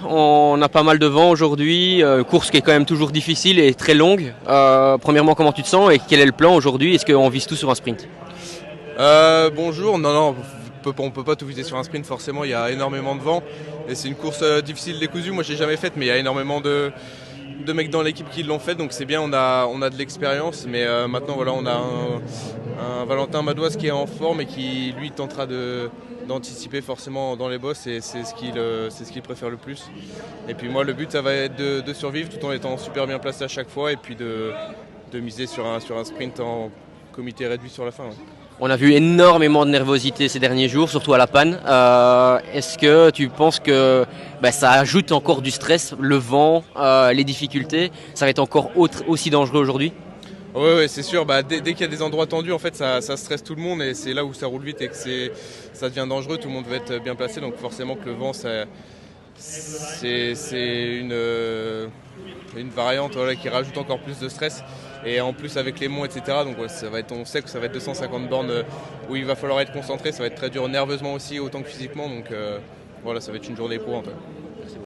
On a pas mal de vent aujourd'hui, course qui est quand même toujours difficile et très longue. Premièrement, comment tu te sens et quel est le plan aujourd'hui? Est-ce qu'on vise tout sur un sprint? Bonjour, non, on peut pas tout viser sur un sprint, forcément, il y a énormément de vent et c'est une course difficile décousue. Moi, j'ai jamais faite, mais il y a énormément de mecs dans l'équipe qui l'ont fait, donc c'est bien, on a de l'expérience, mais maintenant, voilà, on a un Valentin Madoise qui est en forme et qui, lui, tentera d'anticiper forcément dans les bosses et c'est ce qu'il préfère le plus. Et puis moi, le but, ça va être de survivre tout en étant super bien placé à chaque fois et puis de miser sur un sprint en comité réduit sur la fin. Ouais. On a vu énormément de nervosité ces derniers jours, surtout à la panne. Est-ce que tu penses que ça ajoute encore du stress, le vent, les difficultés? Ça va être encore aussi dangereux aujourd'hui? Ouais, c'est sûr. Dès qu'il y a des endroits tendus, en fait, ça stresse tout le monde et c'est là où ça roule vite et que ça devient dangereux. Tout le monde veut être bien placé, donc forcément que le vent, c'est une variante qui rajoute encore plus de stress. Et en plus avec les monts, etc. Donc ouais, on sait que ça va être 250 bornes où il va falloir être concentré. Ça va être très dur nerveusement aussi, autant que physiquement. Donc voilà, ça va être une journée éprouvante. Ouais.